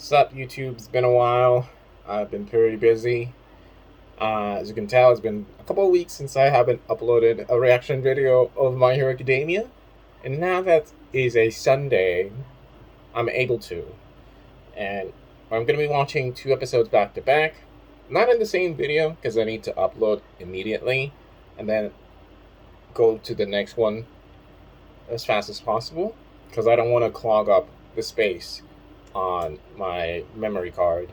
Sup, YouTube? It's been a while. I've been pretty busy. As you can tell, it's been a couple of weeks since I haven't uploaded a reaction video of My Hero Academia. And now that is a Sunday, I'm able to. And I'm going to be watching two episodes back to back. Not in the same video, because I need to upload immediately. And then go to the next one as fast as possible. Because I don't want to clog up the space on my memory card.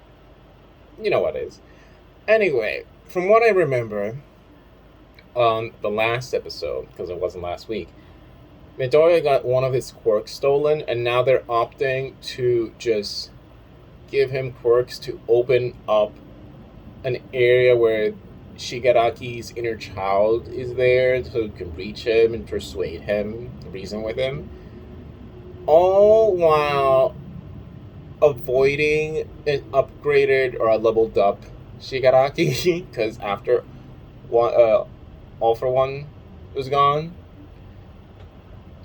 You know what it is. Anyway, from what I remember on the last episode, because it wasn't last week, Midoriya got one of his quirks stolen, and now they're opting to just give him quirks to open up an area where Shigaraki's inner child is there, so you can reach him and persuade him, reason with him. All while avoiding an upgraded or a leveled up Shigaraki, because after All For One was gone,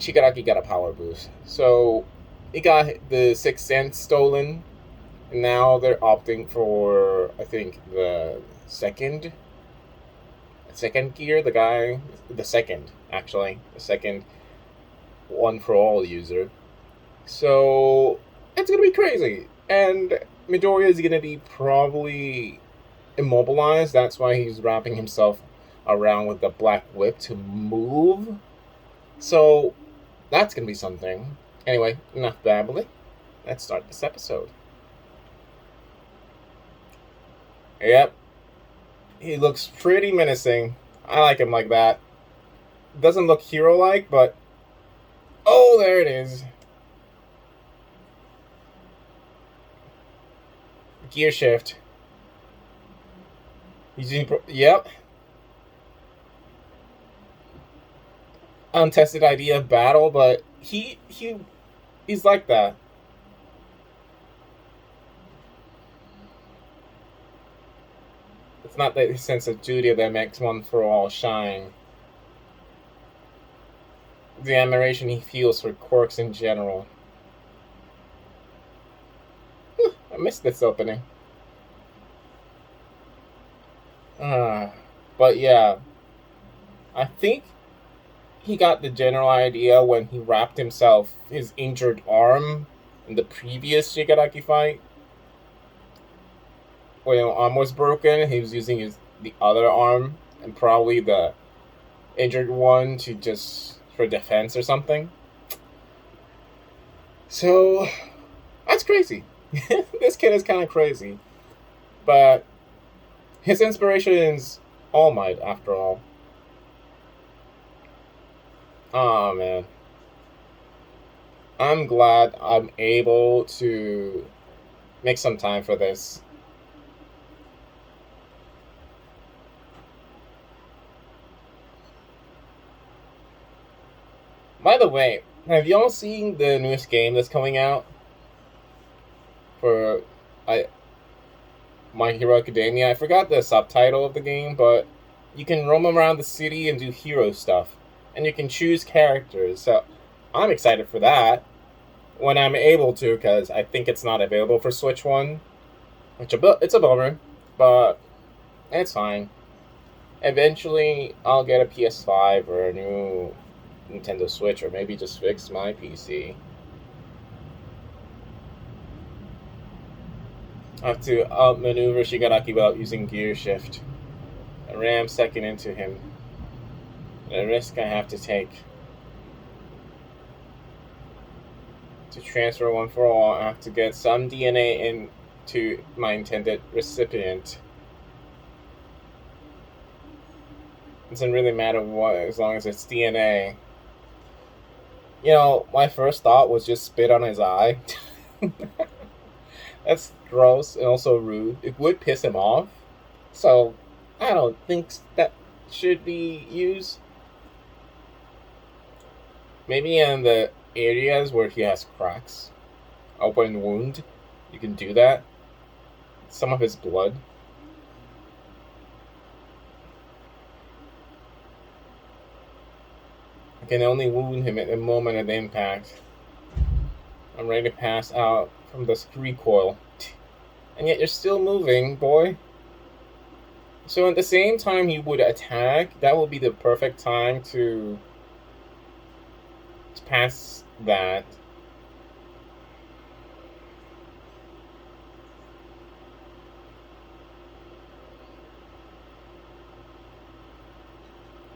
Shigaraki got a power boost. So he got the Sixth Sense stolen, and now they're opting for, I think, the second gear, the second One For All user. So it's gonna be crazy, and Midoriya is gonna be probably immobilized. That's why he's wrapping himself around with the black whip to move. So that's gonna be something. Anyway, enough babbling. Let's start this episode. Yep, he looks pretty menacing. I like him like that. Doesn't look hero-like, but oh, there it is. Gear shift. Yep. Untested idea of battle, but he's like that. It's not that sense of duty that makes One For All shine. The admiration he feels for quirks in general. I missed this opening. But yeah, I think he got the general idea when he wrapped his injured arm in the previous Shigaraki fight. When the arm was broken, he was using the other arm and probably the injured one for defense or something. So that's crazy. This kid is kind of crazy, but his inspiration is All Might, after all. Oh man, I'm glad I'm able to make some time for this. By the way, have y'all seen the newest game that's coming out for My Hero Academia? I forgot the subtitle of the game, but you can roam around the city and do hero stuff, and you can choose characters. So I'm excited for that when I'm able to, because I think it's not available for Switch One, which it's a bummer, but it's fine. Eventually, I'll get a PS5 or a new Nintendo Switch, or maybe just fix my PC. I have to outmaneuver Shigaraki without using gear shift. I ram second into him. The risk I have to take. To transfer One For All, I have to get some DNA into my intended recipient. It doesn't really matter what, as long as it's DNA. You know, my first thought was just spit on his eye. That's gross and also rude. It would piss him off. So, I don't think that should be used. Maybe in the areas where he has cracks, open wound, you can do that. Some of his blood. I can only wound him at the moment of impact. I'm ready to pass out from the recoil. And yet you're still moving, boy. So at the same time he would attack, that would be the perfect time to pass that.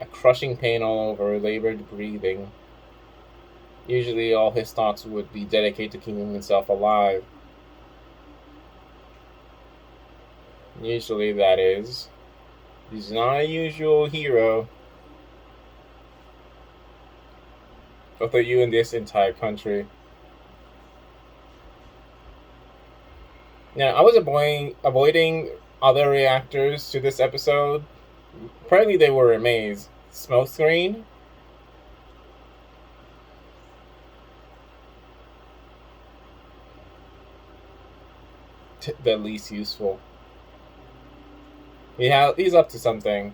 A crushing pain all over, labored breathing. Usually all his thoughts would be dedicated to keeping himself alive. Usually, that is. He's not a usual hero. Both of you in this entire country. Now, I was avoiding other reactors to this episode. Apparently, they were amazed. Smokescreen. The least useful. He's up to something.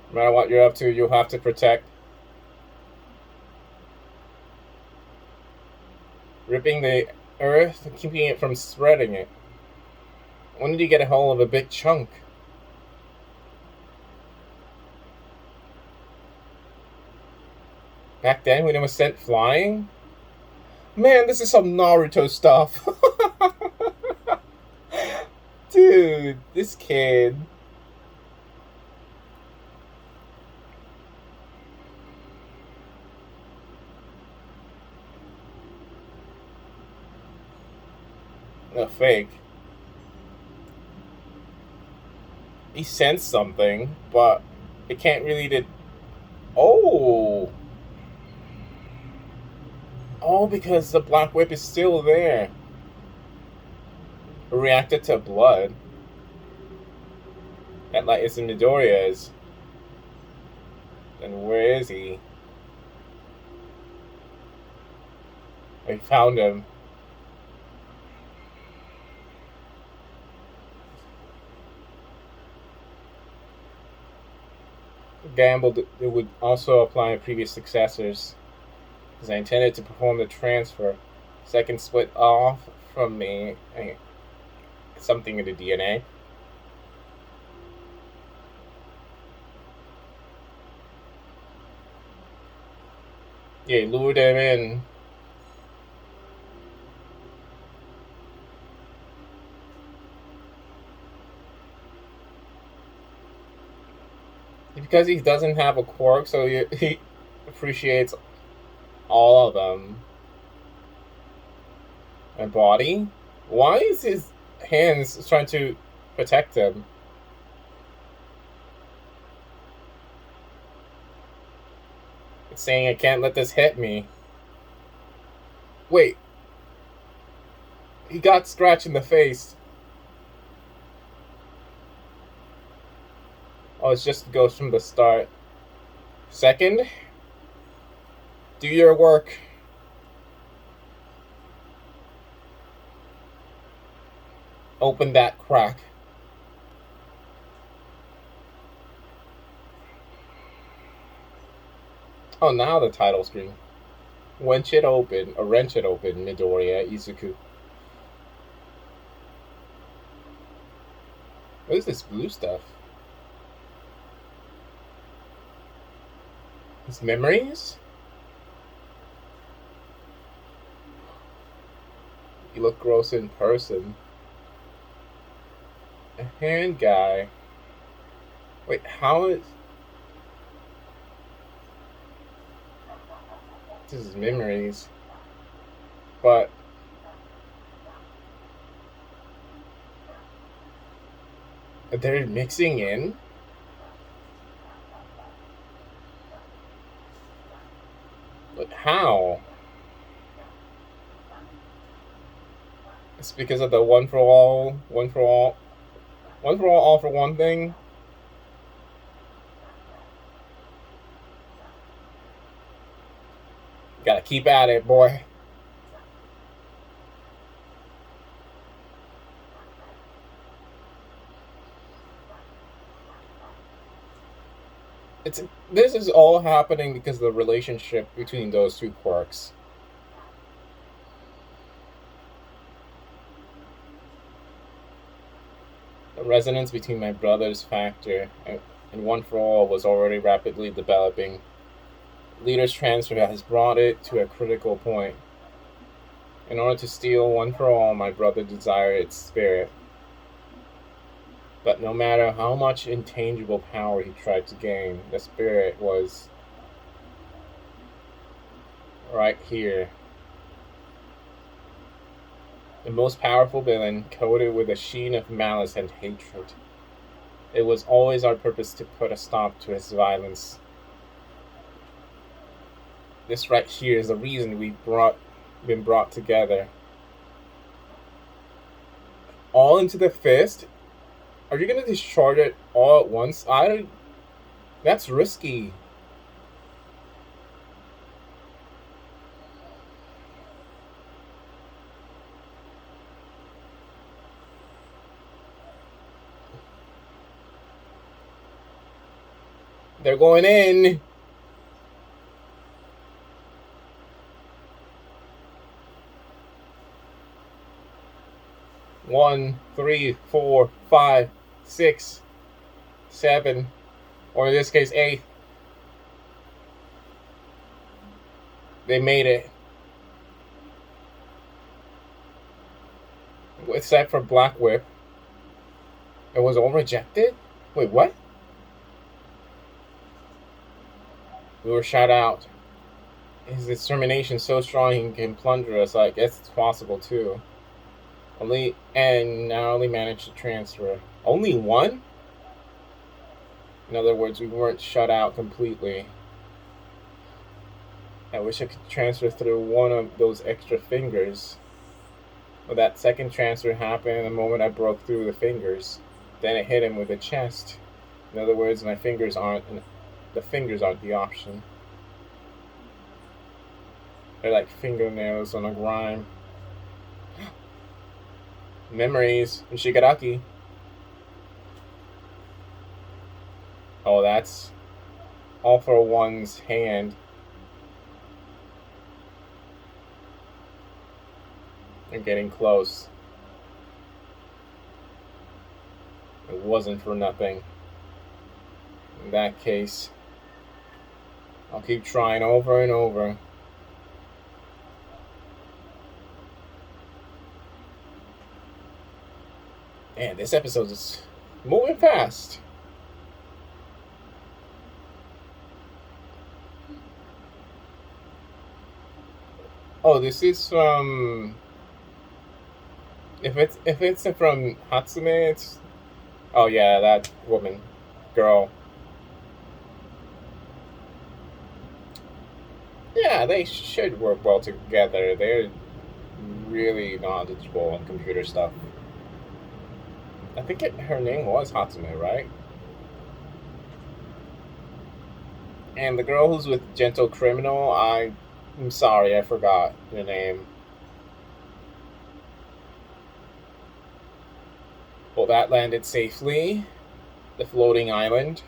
No matter what you're up to, you'll have to protect. Ripping the earth, keeping it from spreading it. When did you get a hold of a big chunk? Back then when it was sent flying? Man, this is some Naruto stuff. Dude, this kid. No, fake. He sensed something, but it can't really Oh! Oh, because the Black Whip is still there. Reacted to blood. That light is in Midoriya's. Then where is he? I found him. Gambled it would also apply in previous successors, because I intended to perform the transfer. Second split off from me. Something in the DNA. Yeah, lured him in. Because he doesn't have a quirk, so he appreciates all of them. And body? Why is his hands trying to protect him? It's saying I can't let this hit me. Wait. He got scratched in the face. Oh, it just goes from the start. Second, do your work. Open that crack. Oh, now the title screen. Wrench it open, or wrench it open, Midoriya Izuku. What is this blue stuff? His memories? You look gross in person. A hand guy. Wait, how is... This is memories. But... they're mixing in? But how? It's because of the one for all for one thing? Gotta keep at it, boy. This is all happening because of the relationship between those two quirks. The resonance between my brother's factor and One for All was already rapidly developing. Leader's transfer has brought it to a critical point. In order to steal One for All, my brother desired its spirit. But no matter how much intangible power he tried to gain, the spirit was right here. The most powerful villain, coated with a sheen of malice and hatred. It was always our purpose to put a stop to his violence. This right here is the reason we've been brought together. All into the fist? Are you gonna discharge it all at once? That's risky. They're going in. One, three, 4, 5, 6, 7, or in this case, 8. They made it. Except for Black Whip. It was all rejected? Wait, what? We were shot out. His determination so strong he can plunder us. I guess it's possible too. Only managed to transfer. Only one? In other words, we weren't shut out completely. I wish I could transfer through one of those extra fingers. But that second transfer happened the moment I broke through the fingers. Then it hit him with the chest. In other words, the fingers aren't the option. They're like fingernails on a grime. Memories from Shigaraki. Oh, that's All for One's hand. They're getting close. It wasn't for nothing. In that case, I'll keep trying over and over. Man, this episode is moving fast. Oh, this is from. If it's from Hatsume, it's. Oh yeah, that woman, girl. Yeah, they should work well together. They're really knowledgeable on computer stuff. I think her name was Hatsume, right? And the girl who's with Gentle Criminal, I'm sorry, I forgot the name. Well, that landed safely. The floating island.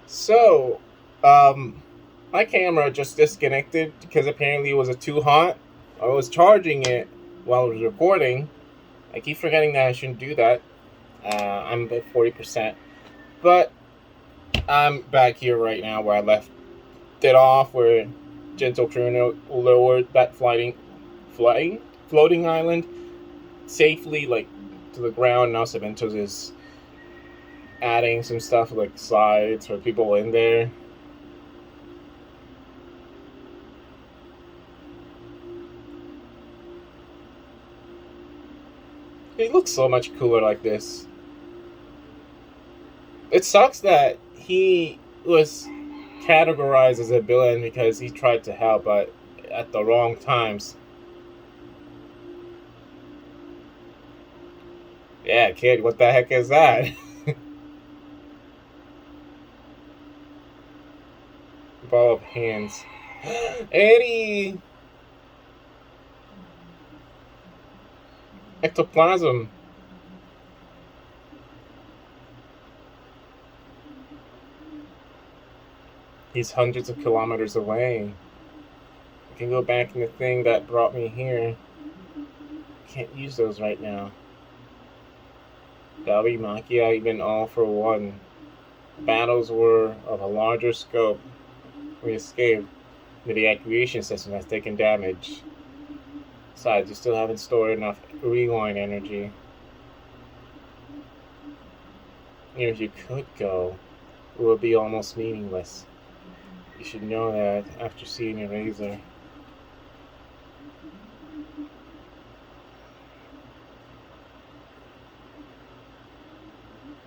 So, my camera just disconnected because apparently it was too hot. I was charging it while I was recording. I keep forgetting that I shouldn't do that. I'm at 40%. But I'm back here right now where I left it off, where Gentle Criminal lowered that floating island safely, like, to the ground. Now Cementos is adding some stuff like slides for people in there. He looks so much cooler like this. It sucks that he was categorized as a villain because he tried to help, but at the wrong times. Yeah, kid, what the heck is that? Ball of hands. Eddie! Ectoplasm. He's hundreds of kilometers away. I can go back in the thing that brought me here. Can't use those right now. Dabi Makia even all for one. Battles were of a larger scope. We escaped. The deactivation system has taken damage. Besides, you still haven't stored enough rewind energy. Even if you could go, it would be almost meaningless. You should know that after seeing your razor.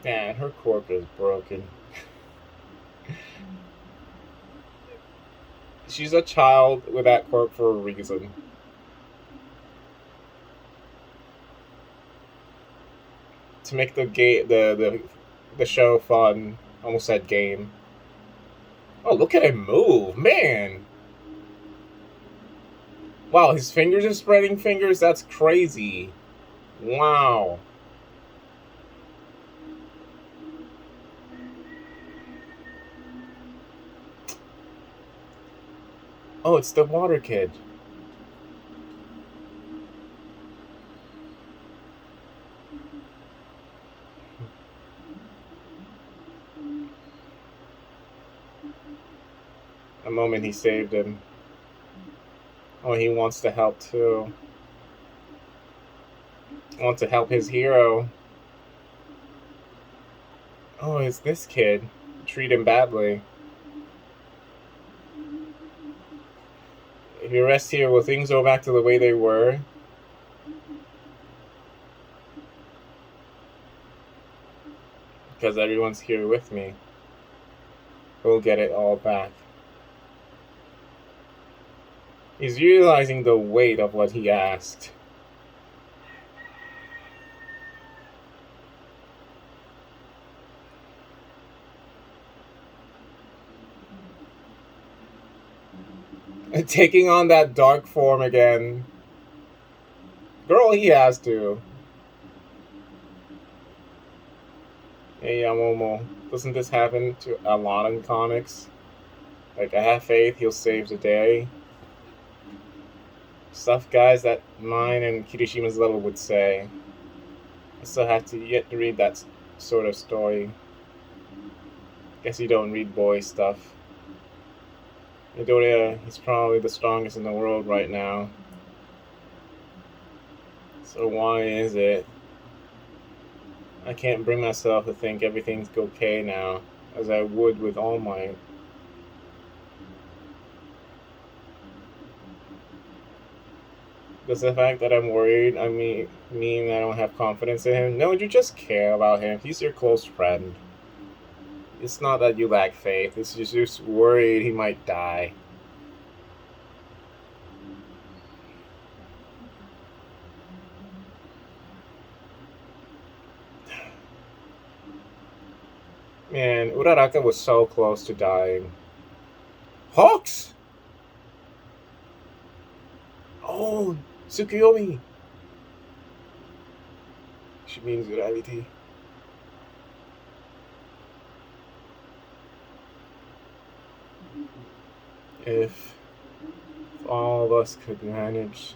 Man, her cork is broken. She's a child with that cork for a reason. To make the show fun. Almost said game. Oh, look at him move, man! Wow, his fingers are spreading fingers? That's crazy. Wow. Oh, it's the water kid. The moment he saved him. Oh, he wants to help too. Wants to help his hero. Oh, it's this kid. Treat him badly. If you rest here, will things go back to the way they were? Because everyone's here with me. We'll get it all back. He's realizing the weight of what he asked. And taking on that dark form again. Girl, he has to. Hey, Yamomo, doesn't this happen to a lot in comics? Like, I have faith he'll save the day. Stuff guys that mine and Kirishima's level would say. I still have to yet to read that sort of story. Guess you don't read boy stuff. Midoriya, he's probably the strongest in the world right now. So why is it? I can't bring myself to think everything's okay now, as I would with All Might. Does the fact that I'm worried mean I don't have confidence in him? No, you just care about him. He's your close friend. It's not that you lack faith, it's just worried he might die. Man, Uraraka was so close to dying. Hawks! Oh, Tsukuyomi! She means reality. If all of us could manage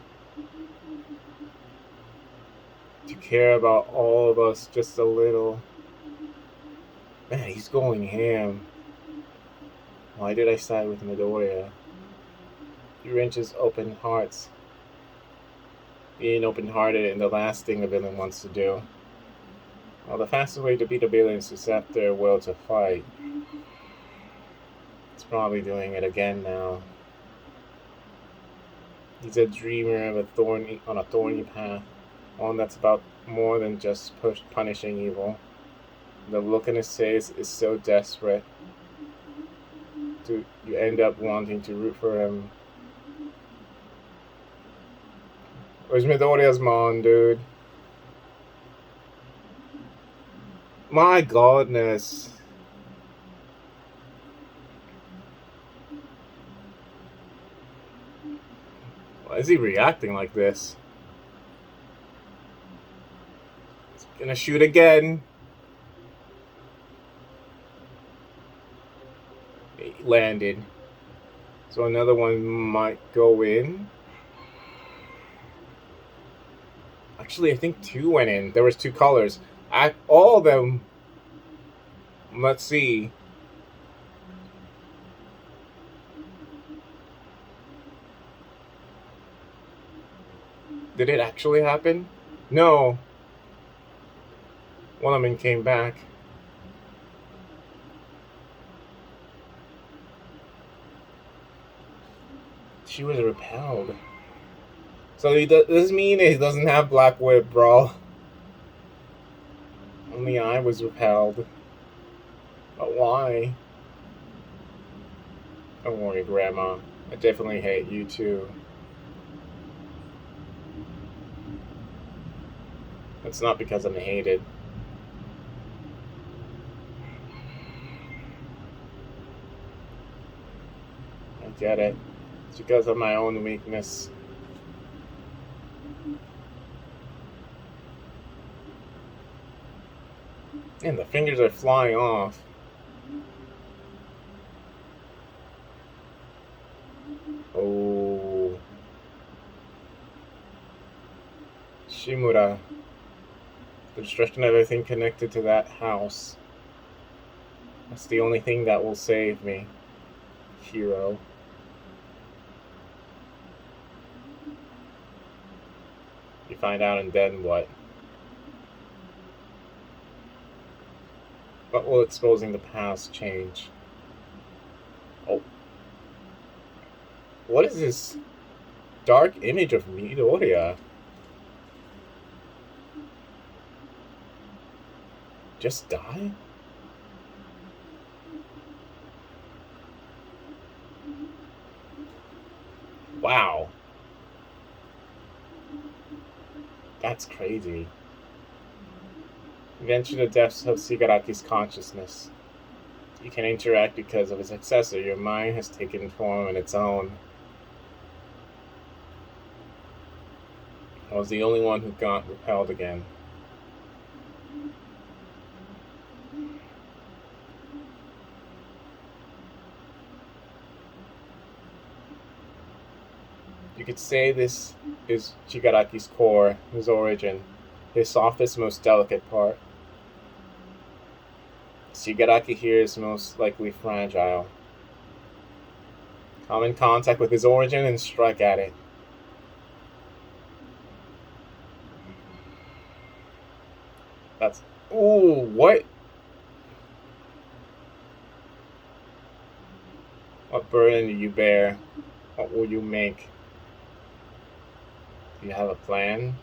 to care about all of us just a little. Man, he's going ham. Why did I side with Midoriya? He wrenches open hearts. Being open-hearted and the last thing a villain wants to do. Well, the fastest way to beat a villain is to accept their will to fight. He's probably doing it again now. He's a dreamer of on a thorny path, one that's about more than just punishing evil. The look in his face is so desperate. You end up wanting to root for him. Where's Midoriya's mom, dude? My godness. Why is he reacting like this? Gonna shoot again. It landed. So another one might go in. Actually, I think 2 went in. There was 2 colors. All of them. Let's see. Did it actually happen? No. One of them came back. She was repelled. So does this mean he doesn't have Black Whip, bro? Only I was repelled. But why? Don't worry, Grandma. I definitely hate you too. It's not because I'm hated. I get it. It's because of my own weakness. And the fingers are flying off. Oh. Shimura. The destruction of everything connected to that house. That's the only thing that will save me. Hero. You find out and then what? What will exposing the past change? Oh. What is this dark image of Midoriya? Just die? Wow. That's crazy. You enter the depths of Shigaraki's consciousness. You can interact because of his successor. Your mind has taken form on its own. I was the only one who got repelled again. You could say this is Shigaraki's core, his origin, his softest, most delicate part. Shigaraki here is most likely fragile. Come in contact with his origin and strike at it. That's... Ooh, what? What burden do you bear? What will you make? Do you have a plan?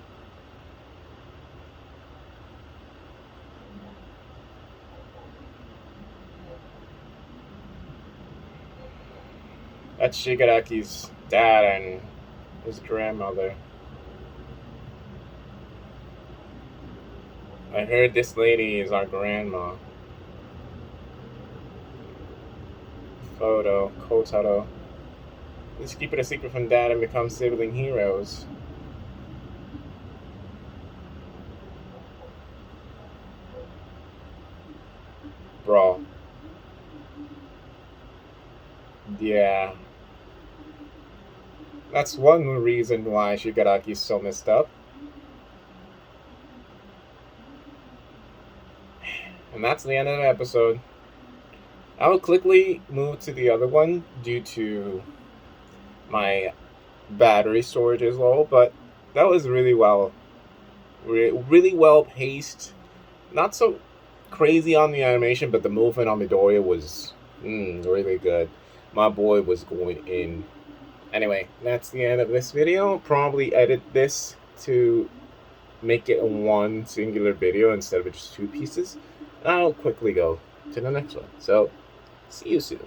That's Shigaraki's dad and his grandmother. I heard this lady is our grandma. Photo, Kotaro. Let's keep it a secret from Dad and become sibling heroes. Bro. Yeah. That's one reason why Shigaraki's so messed up. And that's the end of the episode. I will quickly move to the other one due to my battery storage is low, but that was really well paced. Not so crazy on the animation, but the movement on Midoriya was really good. My boy was going in. Anyway, that's the end of this video. I'll probably edit this to make it one singular video instead of just 2 pieces. I'll quickly go to the next one. So, see you soon.